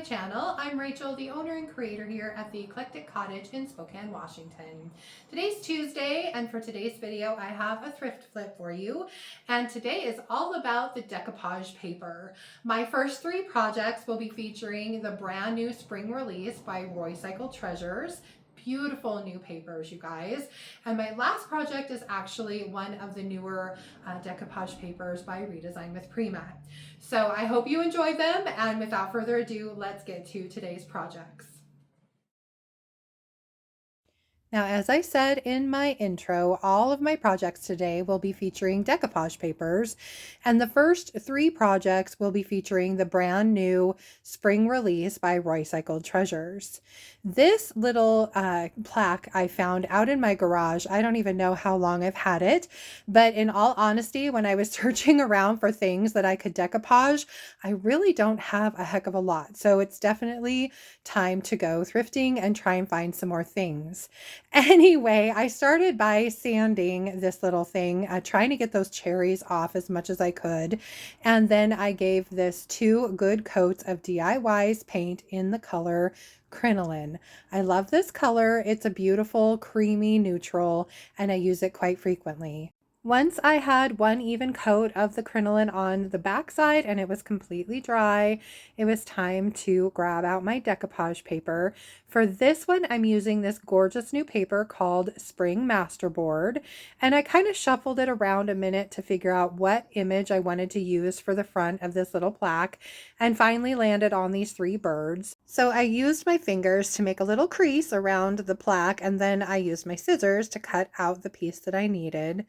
channel. I'm Rachel, the owner and creator here at the Eclectic Cottage in Spokane, Washington. Today's Tuesday, and for today's video, I have a thrift flip for you. And today is all about the decoupage paper. My first three projects will be featuring the brand new spring release by Roycycled Treasures. Beautiful new papers, you guys. And my last project is actually one of the newer decoupage papers by Redesign with Prima. So I hope you enjoyed them, and without further ado, let's get to today's projects. Now, as I said in my intro, all of my projects today will be featuring decoupage papers, and the first three projects will be featuring the brand new spring release by Roycycled Treasures. This little plaque I found out in my garage. I don't even know how long I've had it, but in all honesty, when I was searching around for things that I could decoupage, I really don't have a heck of a lot. So it's definitely time to go thrifting and try and find some more things. Anyway, I started by sanding this little thing, trying to get those cherries off as much as I could. And then I gave this 2 good coats of DIY's paint in the color Crinoline. I love this color. It's a beautiful creamy neutral, and I use it quite frequently. Once I had one even coat of the crinoline on the backside and it was completely dry, it was time to grab out my decoupage paper. For this one, I'm using this gorgeous new paper called Spring Masterboard, and I kind of shuffled it around a minute to figure out what image I wanted to use for the front of this little plaque, and finally landed on these 3 birds. So I used my fingers to make a little crease around the plaque, and then I used my scissors to cut out the piece that I needed.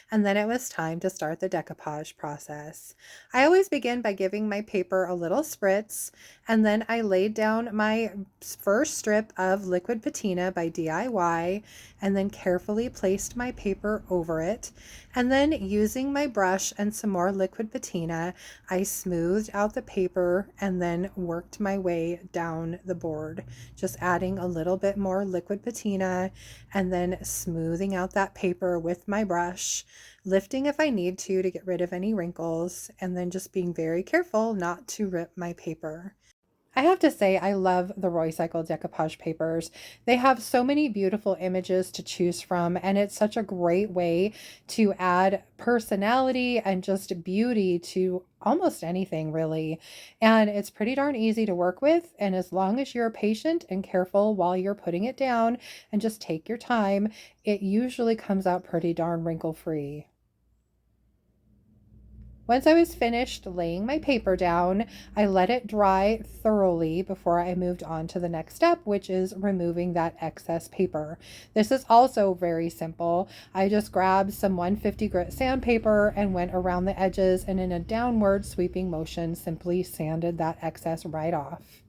And then it was time to start the decoupage process. I always begin by giving my paper a little spritz, and then I laid down my first strip of liquid patina by DIY, and then carefully placed my paper over it. And then using my brush and some more liquid patina, I smoothed out the paper and then worked my way down the board, just adding a little bit more liquid patina and then smoothing out that paper with my brush, lifting if I need to get rid of any wrinkles, and then just being very careful not to rip my paper. I have to say, I love the Roycycled decoupage papers. They have so many beautiful images to choose from, and it's such a great way to add personality and just beauty to almost anything, really. And it's pretty darn easy to work with, and as long as you're patient and careful while you're putting it down and just take your time, it usually comes out pretty darn wrinkle-free. Once I was finished laying my paper down, I let it dry thoroughly before I moved on to the next step, which is removing that excess paper. This is also very simple. I just grabbed some 150 grit sandpaper and went around the edges, and in a downward sweeping motion, simply sanded that excess right off.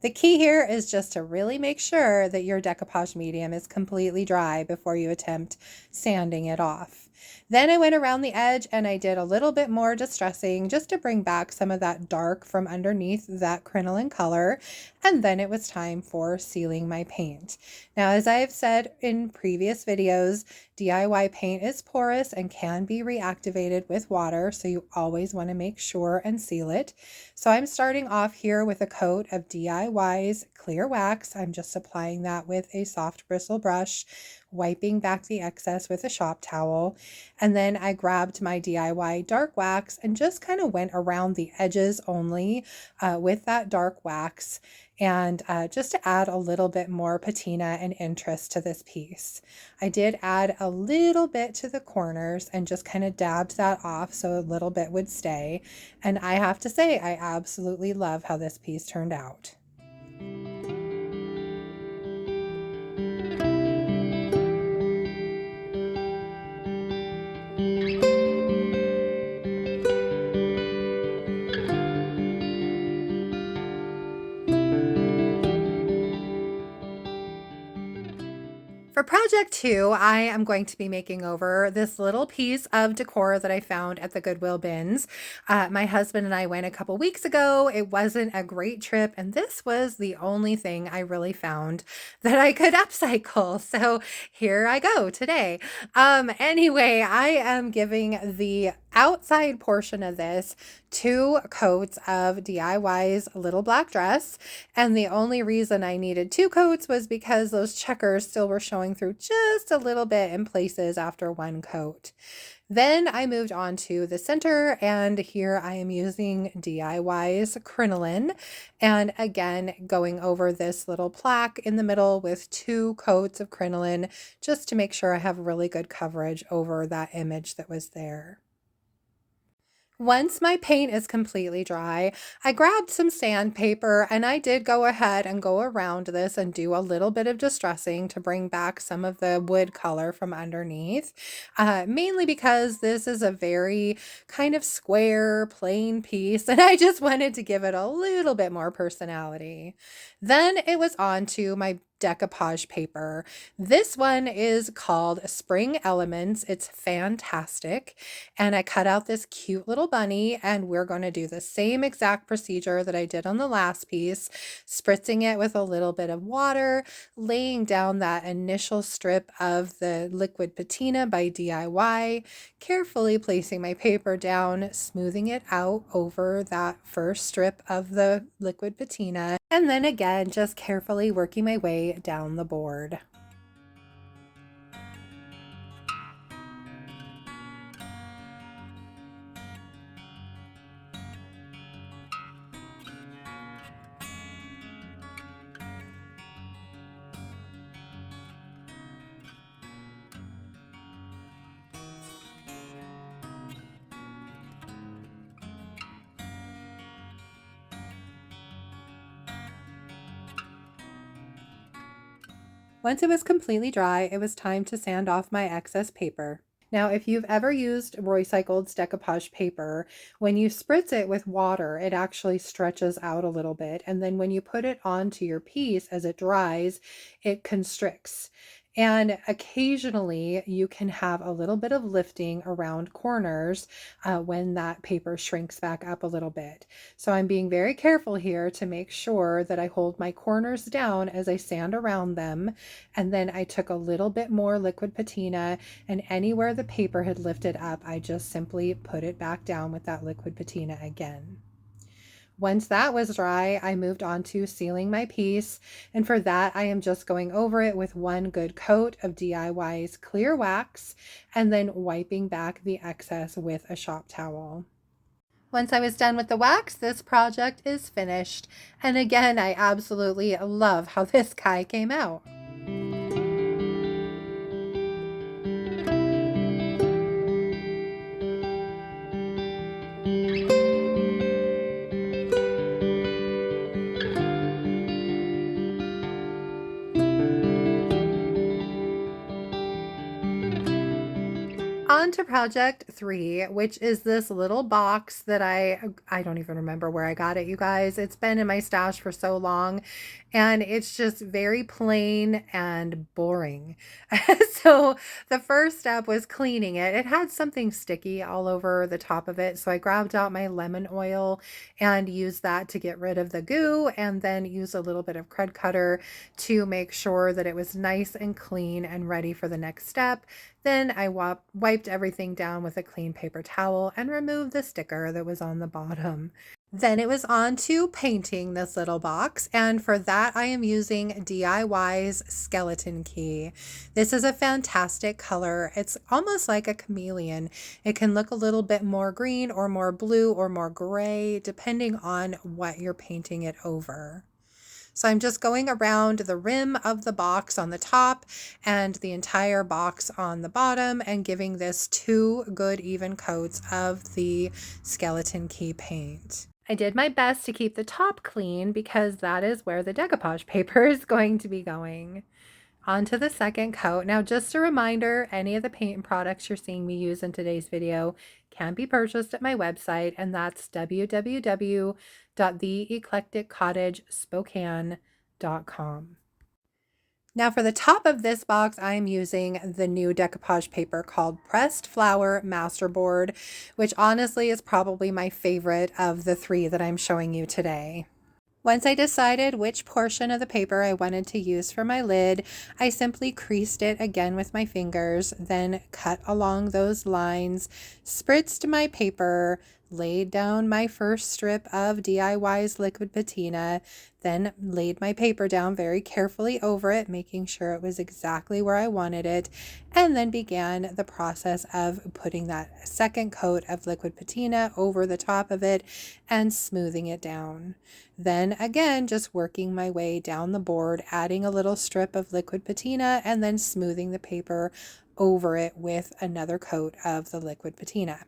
The key here is just to really make sure that your decoupage medium is completely dry before you attempt sanding it off. Then I went around the edge and I did a little bit more distressing just to bring back some of that dark from underneath that crinoline color. And then it was time for sealing my paint. Now, as I have said in previous videos, DIY paint is porous and can be reactivated with water, so you always want to make sure and seal it. So I'm starting off here with a coat of DIY's clear wax. I'm just applying that with a soft bristle brush, wiping back the excess with a shop towel. And then I grabbed my DIY dark wax and just kind of went around the edges only with that dark wax, and just to add a little bit more patina and interest to this piece. I did add a little bit to the corners and just kind of dabbed that off so a little bit would stay. And I have to say, I absolutely love how this piece turned out. For project 2, I am going to be making over this little piece of decor that I found at the Goodwill bins. My husband and I went a couple weeks ago. It wasn't a great trip, and this was the only thing I really found that I could upcycle. So here I go today. Anyway, I am giving the outside portion of this 2 coats of DIY's little black dress. And the only reason I needed 2 coats was because those checkers still were showing through just a little bit in places after 1 coat. Then I moved on to the center, and here I am using DIY's Crinoline, and again going over this little plaque in the middle with 2 coats of crinoline just to make sure I have really good coverage over that image that was there. Once my paint is completely dry, I grabbed some sandpaper and I did go ahead and go around this and do a little bit of distressing to bring back some of the wood color from underneath, mainly because this is a very kind of square, plain piece, and I just wanted to give it a little bit more personality. Then it was on to my decoupage paper. This one is called Spring Elements. It's fantastic. And I cut out this cute little bunny, and we're going to do the same exact procedure that I did on the last piece, spritzing it with a little bit of water, laying down that initial strip of the liquid patina by DIY, carefully placing my paper down, smoothing it out over that first strip of the liquid patina, and then again, just carefully working my way down the board. Once it was completely dry, it was time to sand off my excess paper. Now, if you've ever used Roycycled's decoupage paper, when you spritz it with water, it actually stretches out a little bit. And then when you put it onto your piece as it dries, it constricts. And occasionally you can have a little bit of lifting around corners when that paper shrinks back up a little bit. So I'm being very careful here to make sure that I hold my corners down as I sand around them. And then I took a little bit more liquid patina, and anywhere the paper had lifted up, I just simply put it back down with that liquid patina again. Once that was dry, I moved on to sealing my piece, and for that I am just going over it with 1 good coat of DIY's clear wax and then wiping back the excess with a shop towel. Once I was done with the wax, this project is finished, and again, I absolutely love how this guy came out. On to project 3, which is this little box that I don't even remember where I got it, you guys. It's been in my stash for so long, and it's just very plain and boring. So the first step was cleaning it. It had something sticky all over the top of it, so I grabbed out my lemon oil and used that to get rid of the goo, and then used a little bit of crud cutter to make sure that it was nice and clean and ready for the next step. Then I wiped everything down with a clean paper towel and removed the sticker that was on the bottom. Then it was on to painting this little box, and for that I am using DIY's Skeleton Key. This is a fantastic color. It's almost like a chameleon. It can look a little bit more green or more blue or more gray depending on what you're painting it over. So I'm just going around the rim of the box on the top and the entire box on the bottom and giving this 2 good even coats of the Skeleton Key paint. I did my best to keep the top clean because that is where the decoupage paper is going to be going. On to the second coat. Now, just a reminder, any of the paint and products you're seeing me use in today's video can be purchased at my website, and that's www.theeclecticcottagespokane.com. Now for the top of this box, I am using the new decoupage paper called Pressed Flower Masterboard, which honestly is probably my favorite of the 3 that I'm showing you today. Once I decided which portion of the paper I wanted to use for my lid, I simply creased it again with my fingers, then cut along those lines, spritzed my paper, laid down my first strip of DIY's liquid patina, then laid my paper down very carefully over it, making sure it was exactly where I wanted it, and then began the process of putting that second coat of liquid patina over the top of it and smoothing it down. Then again, just working my way down the board, adding a little strip of liquid patina and then smoothing the paper over it with another coat of the liquid patina.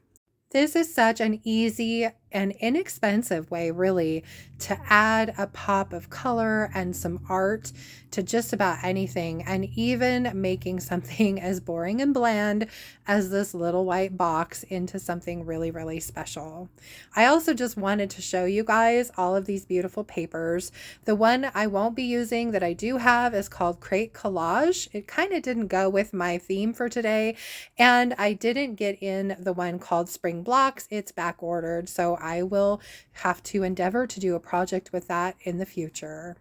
This is such an easy and inexpensive way, really, to add a pop of color and some art to just about anything, and even making something as boring and bland as this little white box into something really, really special. I also just wanted to show you guys all of these beautiful papers. The one I won't be using that I do have is called Crate Collage. It kind of didn't go with my theme for today, and I didn't get in the one called Spring Blocks. It's back ordered, so I will have to endeavor to do a project with that in the future.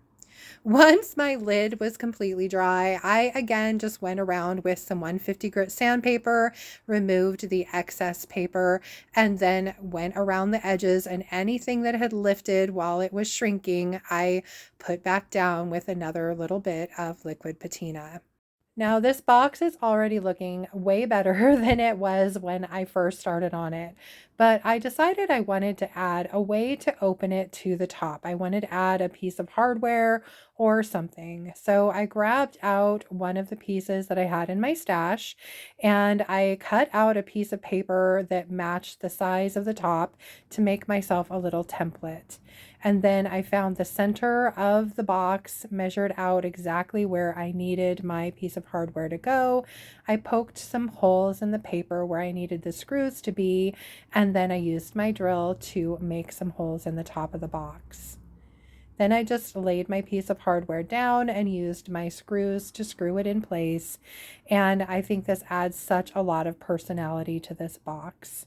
Once my lid was completely dry, I again just went around with some 150 grit sandpaper, removed the excess paper, and then went around the edges, and anything that had lifted while it was shrinking, I put back down with another little bit of liquid patina. Now this box is already looking way better than it was when I first started on it, but I decided I wanted to add a way to open it to the top. I wanted to add a piece of hardware or something. So I grabbed out one of the pieces that I had in my stash, and I cut out a piece of paper that matched the size of the top to make myself a little template. And then I found the center of the box, measured out exactly where I needed my piece of hardware to go. I poked some holes in the paper where I needed the screws to be, and then I used my drill to make some holes in the top of the box. Then I just laid my piece of hardware down and used my screws to screw it in place. And I think this adds such a lot of personality to this box.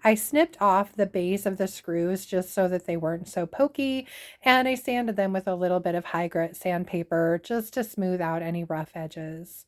I snipped off the base of the screws just so that they weren't so pokey, and I sanded them with a little bit of high grit sandpaper just to smooth out any rough edges.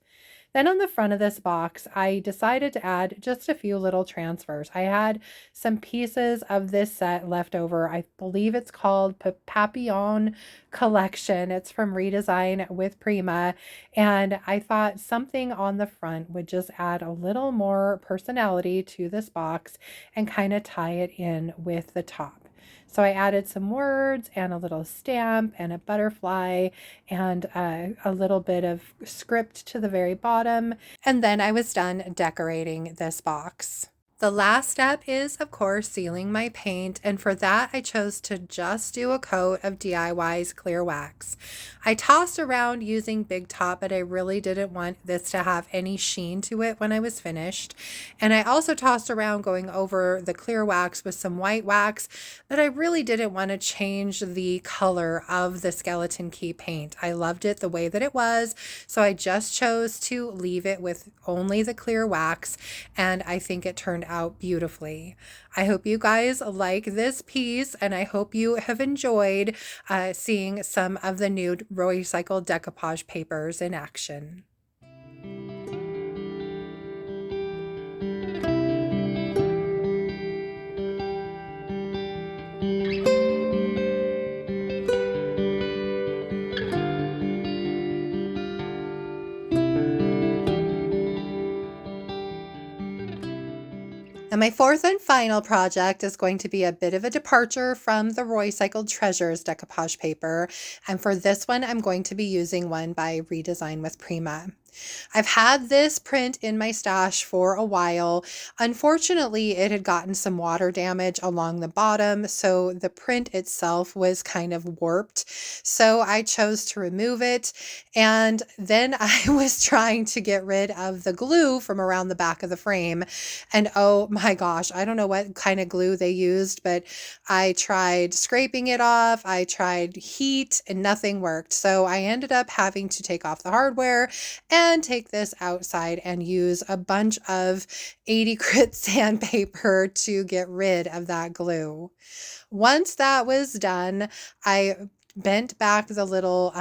Then on the front of this box, I decided to add just a few little transfers. I had some pieces of this set left over. I believe it's called Papillon collection. It's from Redesign with Prima. And I thought something on the front would just add a little more personality to this box and kind of tie it in with the top. So I added some words and a little stamp and a butterfly and a little bit of script to the very bottom. And then I was done decorating this box. The last step is, of course, sealing my paint, and for that I chose to just do a coat of DIY's clear wax. I tossed around using Big Top, but I really didn't want this to have any sheen to it when I was finished. And I also tossed around going over the clear wax with some white wax, but I really didn't want to change the color of the skeleton key paint. I loved it the way that it was, so I just chose to leave it with only the clear wax, and I think it turned out beautifully. I hope you guys like this piece, and I hope you have enjoyed seeing some of the new Roycycled decoupage papers in action. And my fourth and final project is going to be a bit of a departure from the Roycycled Treasures decoupage paper. And for this one, I'm going to be using one by Redesign with Prima. I've had this print in my stash for a while. Unfortunately, it had gotten some water damage along the bottom, so the print itself was kind of warped. So I chose to remove it, and then I was trying to get rid of the glue from around the back of the frame. And oh my gosh, I don't know what kind of glue they used, but I tried scraping it off, I tried heat, and nothing worked. So I ended up having to take off the hardware and take this outside and use a bunch of 80 grit sandpaper to get rid of that glue. Once that was done, I bent back the little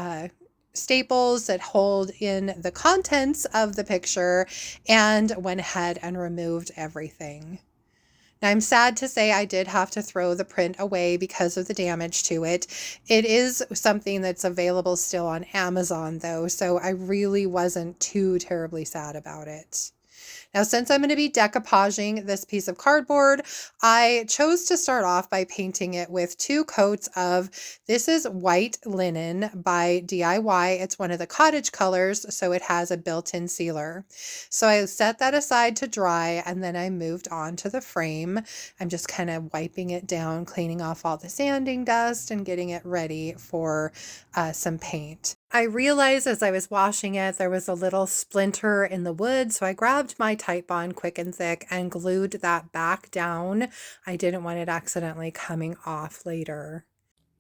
staples that hold in the contents of the picture, and went ahead and removed everything. Now, I'm sad to say I did have to throw the print away because of the damage to it. It is something that's available still on Amazon, though, so I really wasn't too terribly sad about it. Now, since I'm going to be decoupaging this piece of cardboard, I chose to start off by painting it with 2 coats of, this is white linen by DIY. It's one of the Cottage colors, so it has a built-in sealer. So I set that aside to dry, and then I moved on to the frame. I'm just kind of wiping it down, cleaning off all the sanding dust, and getting it ready for some paint. I realized as I was washing it, there was a little splinter in the wood, so I grabbed my Titebond Quick and Thick and glued that back down. I didn't want it accidentally coming off later.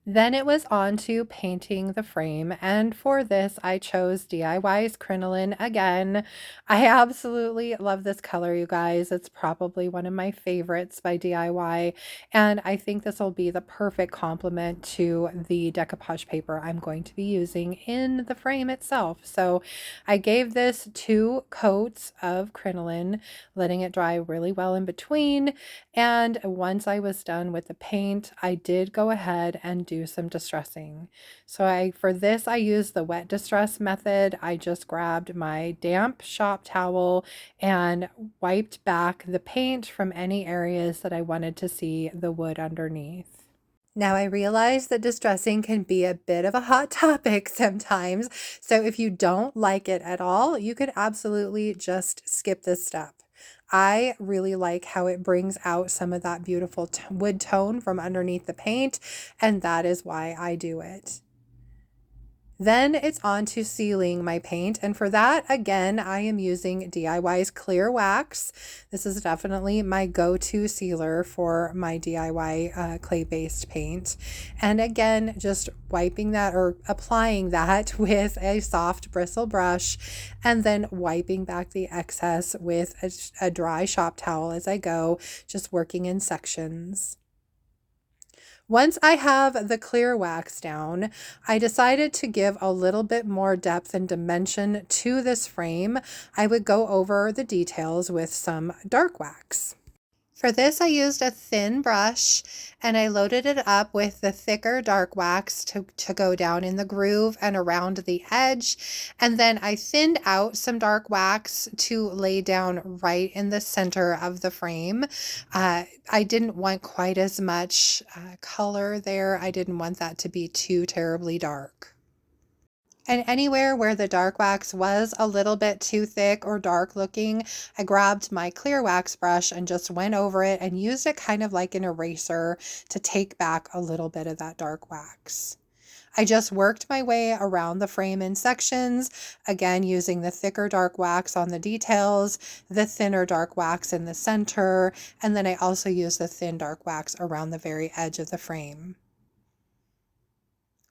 Then it was on to painting the frame, and for this I chose DIY's Crinoline again. I absolutely love this color, you guys. It's probably one of my favorites by DIY, and I think this will be the perfect complement to the decoupage paper I'm going to be using in the frame itself. So I gave this 2 coats of Crinoline, letting it dry really well in between, and once I was done with the paint, I did go ahead and do some distressing. So for this, I used the wet distress method. I just grabbed my damp shop towel and wiped back the paint from any areas that I wanted to see the wood underneath. Now, I realize that distressing can be a bit of a hot topic sometimes, so if you don't like it at all, you could absolutely just skip this step. I really like how it brings out some of that beautiful wood tone from underneath the paint, and that is why I do it. Then it's on to sealing my paint, and for that, again, I am using DIY's clear wax. This is definitely my go-to sealer for my DIY clay-based paint. And again, just wiping that or applying that with a soft bristle brush, and then wiping back the excess with a dry shop towel as I go, just working in sections. Once I have the clear wax down, I decided to give a little bit more depth and dimension to this frame. I would go over the details with some dark wax. For this, I used a thin brush and I loaded it up with the thicker dark wax to go down in the groove and around the edge. And then I thinned out some dark wax to lay down right in the center of the frame. I didn't want quite as much color there. I didn't want that to be too terribly dark. And anywhere where the dark wax was a little bit too thick or dark looking, I grabbed my clear wax brush and just went over it and used it kind of like an eraser to take back a little bit of that dark wax. I just worked my way around the frame in sections, again using the thicker dark wax on the details, the thinner dark wax in the center, and then I also used the thin dark wax around the very edge of the frame.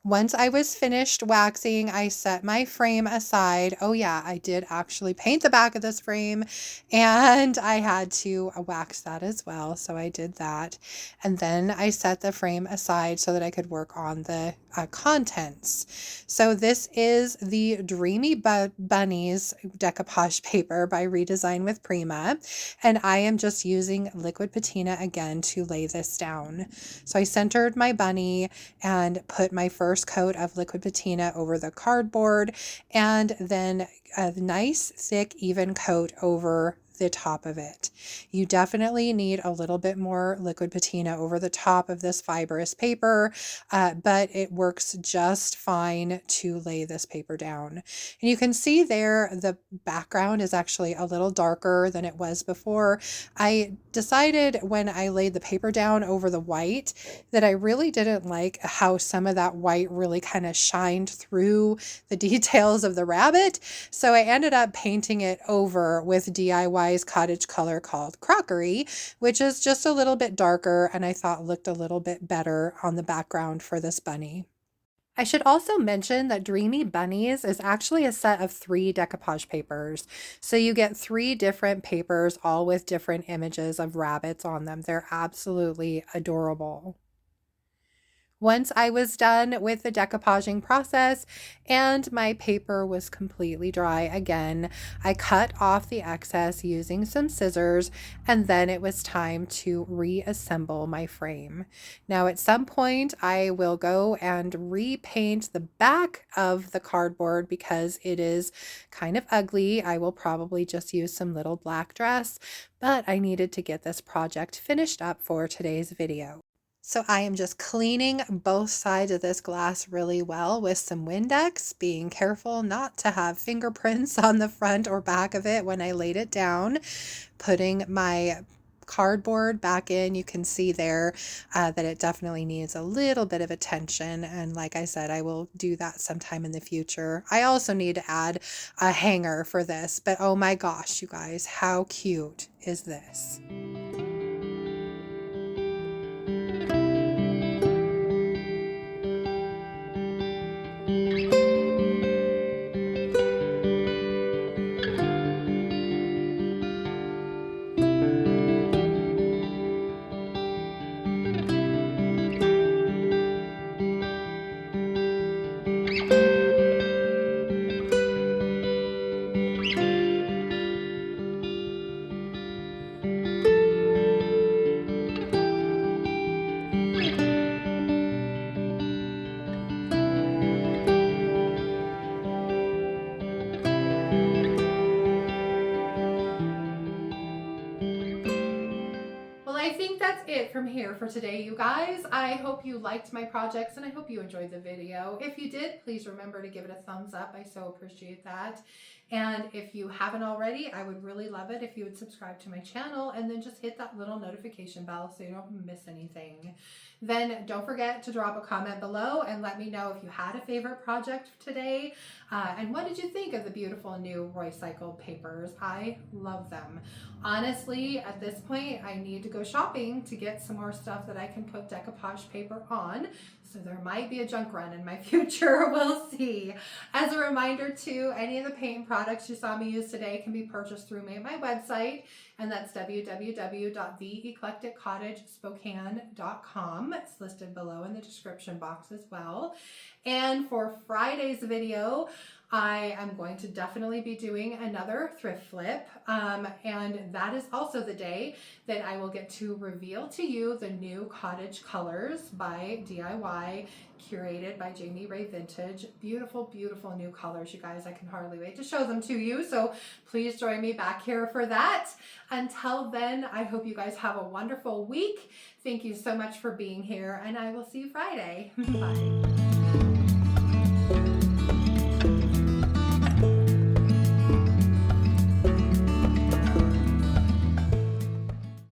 Once I was finished waxing, I set my frame aside. Oh yeah, I did actually paint the back of this frame, and I had to wax that as well. So I did that. And then I set the frame aside so that I could work on the contents. So this is the Dreamy Bunnies decoupage paper by Redesign with Prima. And I am just using liquid patina again to lay this down. So I centered my bunny and put my first coat of liquid patina over the cardboard, and then a nice thick even coat over the top of it. You definitely need a little bit more liquid patina over the top of this fibrous paper, but it works just fine to lay this paper down. And you can see there the background is actually a little darker than it was before. I decided when I laid the paper down over the white that I really didn't like how some of that white really kind of shined through the details of the rabbit. So I ended up painting it over with DIY's Cottage color called Crockery, which is just a little bit darker and I thought looked a little bit better on the background for this bunny. I should also mention that Dreamy Bunnies is actually a set of 3 decoupage papers. So you get 3 different papers, all with different images of rabbits on them. They're absolutely adorable. Once I was done with the decoupaging process and my paper was completely dry again, I cut off the excess using some scissors, and then it was time to reassemble my frame. Now, at some point, I will go and repaint the back of the cardboard because it is kind of ugly. I will probably just use some little black dress, but I needed to get this project finished up for today's video. So I am just cleaning both sides of this glass really well with some Windex, being careful not to have fingerprints on the front or back of it when I laid it down. Putting my cardboard back in, you can see there that it definitely needs a little bit of attention, and like I said, I will do that sometime in the future. I also need to add a hanger for this, but oh my gosh, you guys, how cute is this? Well, I think that's it from here for today, you guys. I hope you liked my projects and I hope you enjoyed the video. If you did, please remember to give it a thumbs up. I so appreciate that. And if you haven't already, I would really love it if you would subscribe to my channel and then just hit that little notification bell so you don't miss anything. Then don't forget to drop a comment below and let me know if you had a favorite project today. And what did you think of the beautiful new Roycycled papers? I love them. Honestly, at this point, I need to go shopping to get some more stuff that I can put decoupage paper on. So there might be a junk run in my future. We'll see. As a reminder too, any of the paint products you saw me use today can be purchased through my website, and that's www.theeclecticcottagespokane.com. It's listed below in the description box as well. And for Friday's video, I am going to definitely be doing another thrift flip, and that is also the day that I will get to reveal to you the new Cottage colors by DIY, curated by Jamie Ray Vintage. Beautiful, beautiful new colors, you guys. I can hardly wait to show them to you, so please join me back here for that. Until then, I hope you guys have a wonderful week. Thank you so much for being here, and I will see you Friday. Bye.